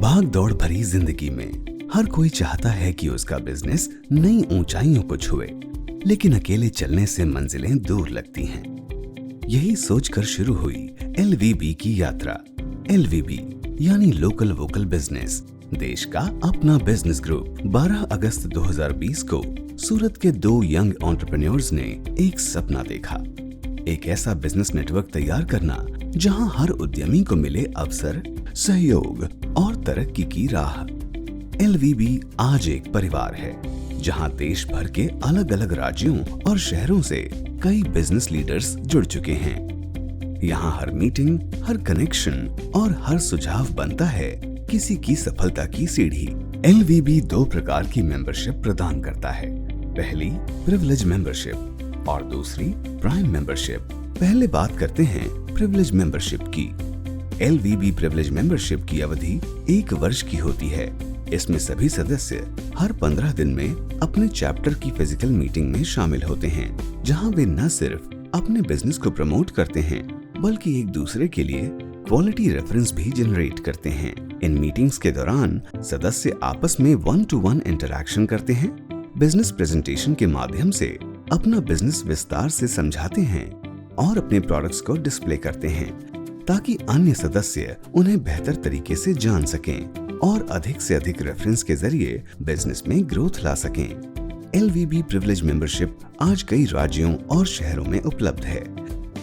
भाग दौड़ भरी जिंदगी में हर कोई चाहता है कि उसका बिजनेस नई ऊंचाइयों को छुए, लेकिन अकेले चलने से मंजिलें दूर लगती हैं। यही सोचकर शुरू हुई LVB की यात्रा। LVB यानी लोकल वोकल बिजनेस, देश का अपना बिजनेस ग्रुप। 12 अगस्त 2020 को सूरत के 2 यंग एंटरप्रेन्योर्स ने एक सपना देखा, एक ऐसा बिजनेस नेटवर्क तैयार करना जहां हर उद्यमी को मिले अवसर, सहयोग और तरक्की की राह। LVB आज एक परिवार है जहां देश भर के अलग अलग राज्यों और शहरों से कई बिजनेस लीडर्स जुड़ चुके हैं। यहाँ हर मीटिंग, हर कनेक्शन और हर सुझाव बनता है किसी की सफलता की सीढ़ी। LVB 2 प्रकार की मेंबरशिप प्रदान करता है। पहली प्रिविलेज मेंबरशिप और दूसरी प्राइम मेंबरशिप। पहले बात करते हैं प्रिविलेज मेंबरशिप की। LVB प्रिविलेज मेंबरशिप की अवधि 1 वर्ष की होती है। इसमें सभी सदस्य हर 15 दिन में अपने चैप्टर की फिजिकल मीटिंग में शामिल होते हैं, जहां वे न सिर्फ अपने बिजनेस को प्रमोट करते हैं, बल्कि एक दूसरे के लिए क्वालिटी रेफरेंस भी जनरेट करते हैं। इन मीटिंग्स के दौरान सदस्य आपस में 1-to-1 इंटरैक्शन करते हैं, बिजनेस प्रेजेंटेशन के माध्यम से अपना बिजनेस विस्तार से समझाते हैं और अपने प्रोडक्ट्स को डिस्प्ले करते हैं, ताकि अन्य सदस्य उन्हें बेहतर तरीके से जान सकें और अधिक से अधिक रेफरेंस के जरिए बिजनेस में ग्रोथ ला सकें। LVB प्रिविलेज मेंबरशिप आज कई राज्यों और शहरों में उपलब्ध है।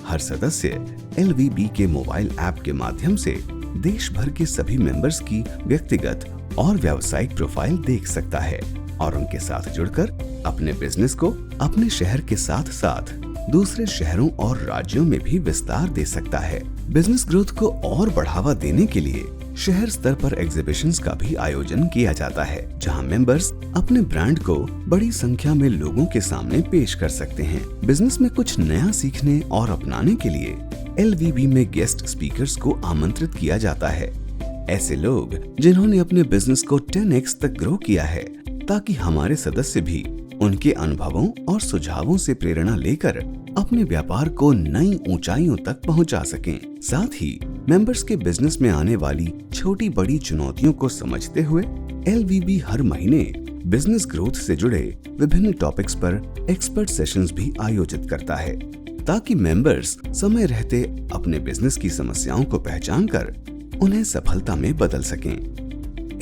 हर सदस्य LVB के मोबाइल ऐप के माध्यम से देश भर के सभी मेंबर्स की व्यक्तिगत और व्यावसायिक प्रोफाइल देख सकता है और उनके साथ जुड़कर अपने बिजनेस को अपने शहर के साथ साथ दूसरे शहरों और राज्यों में भी विस्तार दे सकता है। बिजनेस ग्रोथ को और बढ़ावा देने के लिए शहर स्तर पर एग्जीबिशंस का भी आयोजन किया जाता है, जहां मेंबर्स अपने ब्रांड को बड़ी संख्या में लोगों के सामने पेश कर सकते हैं। बिजनेस में कुछ नया सीखने और अपनाने के लिए LVB में गेस्ट स्पीकर्स को आमंत्रित किया जाता है। ऐसे लोग जिन्होंने अपने बिजनेस को 10x तक ग्रो किया है, ताकि हमारे सदस्य भी उनके अनुभवों और सुझावों से प्रेरणा लेकर अपने व्यापार को नई ऊंचाइयों तक पहुंचा सकें। साथ ही मेंबर्स के बिजनेस में आने वाली छोटी बड़ी चुनौतियों को समझते हुए LVB हर महीने बिजनेस ग्रोथ से जुड़े विभिन्न टॉपिक्स पर एक्सपर्ट सेशंस भी आयोजित करता है, ताकि मेंबर्स समय रहते अपने बिजनेस की समस्याओं को पहचानकर उन्हें सफलता में बदल सकें।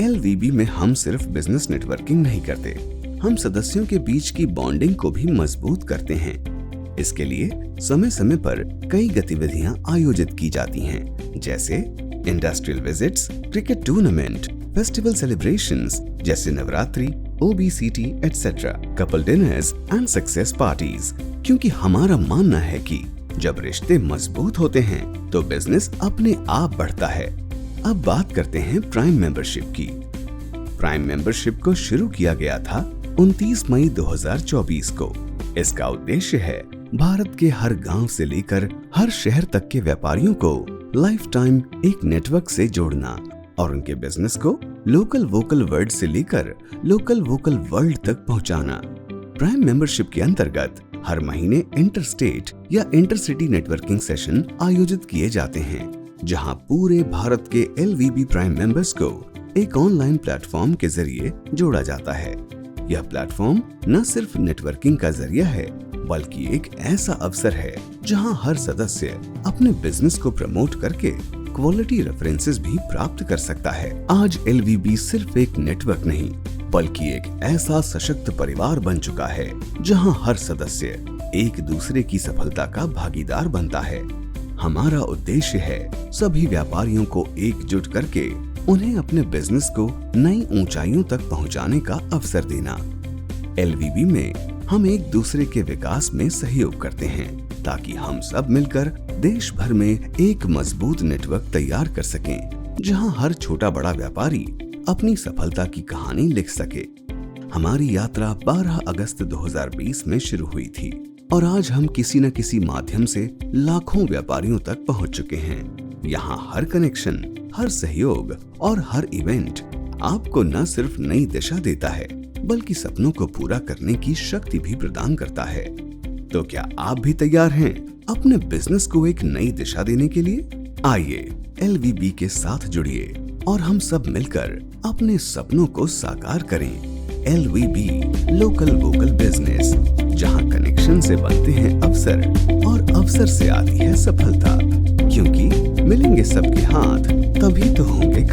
LVB में हम सिर्फ बिजनेस नेटवर्किंग नहीं करते, हम सदस्यों के बीच की बॉन्डिंग को भी मजबूत करते हैं। इसके लिए समय समय पर कई गतिविधियां आयोजित की जाती हैं, जैसे industrial visits, cricket tournament, festival celebrations जैसे Navratri, OBCT etcetera, couple dinners and success parties. क्योंकि हमारा मानना है कि जब रिश्ते मजबूत होते हैं तो बिजनेस अपने आप बढ़ता है। अब बात करते हैं प्राइम मेंबरशिप की। प्राइम मेंबरशिप को शुरू किया गया था 29 मई 2024 को। इसका उद्देश्य है भारत के हर गांव से लेकर हर शहर तक के व्यापारियों को लाइफ टाइम एक नेटवर्क से जोड़ना और उनके बिजनेस को लोकल वोकल वर्ड से लेकर लोकल वोकल वर्ल्ड तक पहुंचाना। प्राइम मेंबरशिप के अंतर्गत हर महीने इंटर स्टेट या इंटर सिटी नेटवर्किंग सेशन आयोजित किए जाते हैं, जहां पूरे भारत के LVB प्राइम मेंबर्स को एक ऑनलाइन प्लेटफॉर्म के जरिए जोड़ा जाता है। यह प्लेटफॉर्म न सिर्फ नेटवर्किंग का जरिया है, बल्कि एक ऐसा अवसर है जहां हर सदस्य अपने बिजनेस को प्रमोट करके क्वालिटी रेफरेंसेस भी प्राप्त कर सकता है। आज LVB सिर्फ एक नेटवर्क नहीं, बल्कि एक ऐसा सशक्त परिवार बन चुका है जहां हर सदस्य एक दूसरे की सफलता का भागीदार बनता है। हमारा उद्देश्य है सभी व्यापारियों को एकजुट करके उन्हें अपने बिजनेस को नई ऊंचाइयों तक पहुंचाने का अवसर देना। LVB में हम एक दूसरे के विकास में सहयोग करते हैं, ताकि हम सब मिलकर देश भर में एक मजबूत नेटवर्क तैयार कर सकें, जहां हर छोटा बड़ा व्यापारी अपनी सफलता की कहानी लिख सके। हमारी यात्रा 12 अगस्त 2020 में शुरू हुई थी और आज हम किसी न किसी माध्यम से लाखों व्यापारियों तक पहुंच चुके हैं। यहाँ हर कनेक्शन, हर सहयोग और हर इवेंट आपको न सिर्फ नई दिशा देता है, बल्कि सपनों को पूरा करने की शक्ति भी प्रदान करता है। तो क्या आप भी तैयार हैं अपने बिजनेस को एक नई दिशा देने के लिए? आइए LVB के साथ जुड़िए और हम सब मिलकर अपने सपनों को साकार करें। LVB लोकल वोकल बिजनेस, जहां कनेक्शन से बनते हैं अवसर और अवसर से आती है सफलता, क्योंकि मिलेंगे सबके हाथ तभी तो होंगे